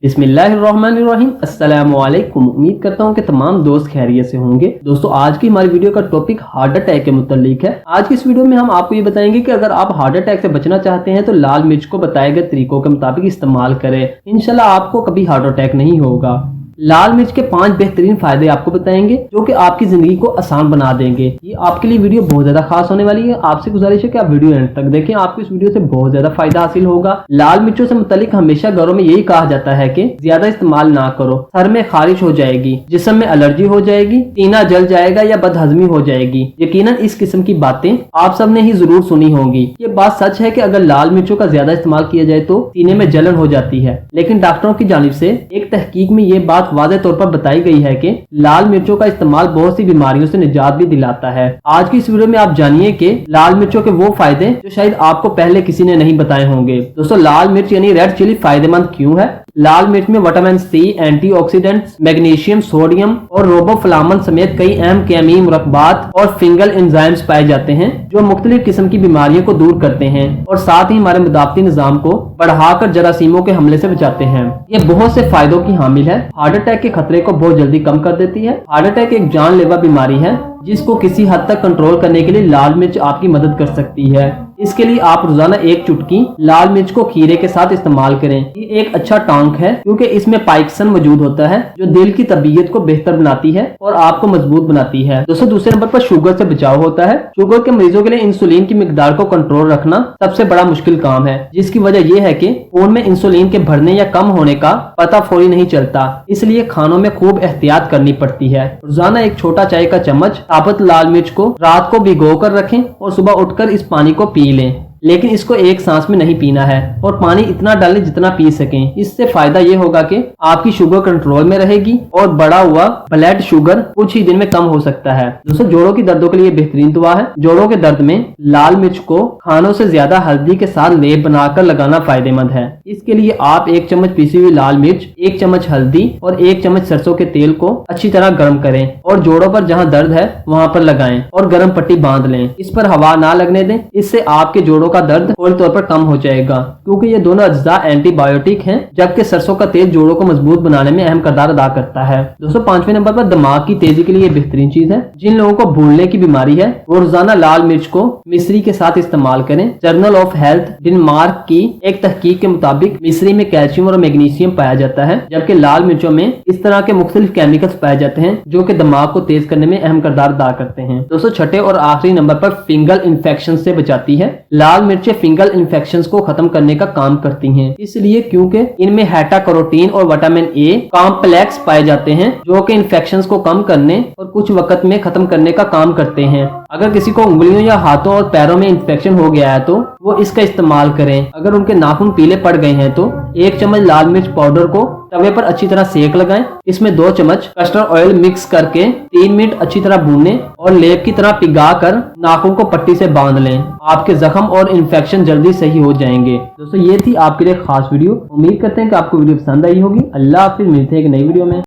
बिस्मिल्लाहिर्रहमानिर्रहीम। अस्सलामुअलैकुम। उम्मीद करता हूँ कि तमाम दोस्त खैरियत से होंगे। दोस्तों, आज की हमारी वीडियो का टॉपिक हार्ट अटैक के मुतालिक है। आज की इस वीडियो में हम आपको ये बताएंगे कि अगर आप हार्ट अटैक से बचना चाहते हैं तो लाल मिर्च को बताए गए तरीकों के मुताबिक इस्तेमाल करें। इंशाल्लाह आपको कभी हार्ट अटैक नहीं होगा। लाल मिर्च के 5 बेहतरीन फायदे आपको बताएंगे जो कि आपकी जिंदगी को आसान बना देंगे। ये आपके लिए वीडियो बहुत ज्यादा खास होने वाली है। आपसे गुजारिश है कि आप वीडियो एंड तक देखें, आपको इस वीडियो से बहुत ज्यादा फायदा हासिल होगा। लाल मिर्चों से मुतालिक हमेशा घरों में यही कहा जाता है कि ज्यादा इस्तेमाल ना करो, सर में खारिश हो जाएगी, जिस्म में एलर्जी हो जाएगी, सीना जल जाएगा या बदहजमी हो जाएगी। यकीनन इस किस्म की बातें आप सब ने ही जरूर सुनी होंगी। ये बात सच है कि अगर लाल मिर्चों का ज्यादा इस्तेमाल किया जाए तो सीने में जलन हो जाती है, लेकिन डॉक्टरों की जानिब से एक तहकीक में ये बात वाज़ेह तौर पर बताई गई है कि लाल मिर्चों का इस्तेमाल बहुत सी बीमारियों से निजात भी दिलाता है। आज की इस वीडियो में आप जानिए कि लाल मिर्चों के वो फायदे जो शायद आपको पहले किसी ने नहीं बताए होंगे। दोस्तों, लाल मिर्च यानी रेड चिली फायदेमंद क्यों है? लाल मिर्च में vitamin C, antioxidants, magnesium, sodium और रोबोफ्लाविन समेत कई अहम केमी मुरक्बात और फिंगल एंजाइम्स पाए जाते हैं जो मुख्तलिफ किस्म की बीमारियों को दूर करते हैं और साथ ही हमारे मुदाफती निजाम को बढ़ाकर जरासीमों के हमले से बचाते हैं। ये बहुत से फायदों की हामिल है। हार्ट अटैक के खतरे को बहुत जल्दी कम कर देती है। हार्ट अटैक एक जानलेवा बीमारी है जिसको किसी हद तक कंट्रोल करने के लिए लाल मिर्च आपकी मदद कर सकती है। इसके लिए आप रोजाना एक चुटकी लाल मिर्च को खीरे के साथ इस्तेमाल करें। ये एक अच्छा टॉनिक है क्योंकि इसमें पाइक्सन मौजूद होता है जो दिल की तबीयत को बेहतर बनाती है और आपको मजबूत बनाती है। दोस्तों, दूसरे नंबर पर शुगर से बचाव होता है। शुगर के मरीजों के लिए इंसुलिन की मिकदार को कंट्रोल रखना सबसे बड़ा मुश्किल काम है, जिसकी वजह यह है कि खून में इंसुलिन के बढ़ने या कम होने का पता फौरी नहीं चलता। इसलिए खानों में खूब एहतियात करनी पड़ती है। रोजाना एक छोटा चाय का चम्मच साबुत लाल मिर्च को रात को भिगो कर रखें और सुबह उठकर इस पानी को पी लें, लेकिन इसको एक सांस में नहीं पीना है और पानी इतना डालें जितना पी सकें। इससे फायदा ये होगा कि आपकी शुगर कंट्रोल में रहेगी और बढ़ा हुआ ब्लड शुगर कुछ ही दिन में कम हो सकता है। दोस्तों, जोड़ों की दर्दों के लिए बेहतरीन दुआ है। जोड़ों के दर्द में लाल मिर्च को खानों से ज्यादा हल्दी के साथ लेप बनाकर लगाना फायदेमंद है। इसके लिए आप 1 चम्मच पीसी हुई लाल मिर्च, 1 चम्मच हल्दी और 1 चम्मच सरसों के तेल को अच्छी तरह गर्म करें और जोड़ों पर जहाँ दर्द है वहाँ पर लगाएं और गर्म पट्टी बांध लें। इस पर हवा ना लगने दें, इससे आपके जोड़ों का दर्द फौरी तौर पर कम हो जाएगा क्योंकि ये दोनों अज्जा एंटीबायोटिक हैं, जबकि सरसों का तेल जोड़ों को मजबूत बनाने में अहम किरदार अदा करता है। दोस्तों, 5वें नंबर पर दिमाग की तेजी के लिए बेहतरीन चीज है। जिन लोगों को भूलने की बीमारी है वो रोजाना लाल मिर्च को मिश्री के साथ इस्तेमाल करें। जर्नल ऑफ हेल्थ डेनमार्क की एक तहकीक के मुताबिक मिश्री में कैल्शियम और मैग्नीशियम पाया जाता है, जबकि लाल मिर्चों में इस तरह के मुख्तलिफ केमिकल्स पाए जाते हैं जो कि दिमाग को तेज करने में अहम किरदार अदा करते हैं। दोस्तों, 6ठे और आखिरी नंबर पर फिंगल इन्फेक्शन से बचाती है। लाल मिर्चें फिंगल इन्फेक्शंस को खत्म करने का काम करती हैं, इसलिए क्योंकि इनमें हेटा कैरोटीन और विटामिन ए कॉम्प्लेक्स पाए जाते हैं जो कि इन्फेक्शंस को कम करने और कुछ वक्त में खत्म करने का काम करते हैं। अगर किसी को उंगलियों या हाथों और पैरों में इन्फेक्शन हो गया है तो वो इसका इस्तेमाल करें। अगर उनके नाखून पीले पड़ गए हैं तो 1 चम्मच लाल मिर्च पाउडर को तवे पर अच्छी तरह सेक लगाएं। इसमें 2 चम्मच कस्टर्ड ऑयल मिक्स करके 3 मिनट अच्छी तरह भूनें और लेप की तरह पिघला कर नाखून को पट्टी से बांध लें। आपके जख्म और इन्फेक्शन जल्दी सही हो जाएंगे। दोस्तों, ये थी आपके लिए खास वीडियो। उम्मीद करते हैं कि आपको वीडियो पसंद आई होगी। अल्लाह हाफिज, मिलते हैं एक नई वीडियो में।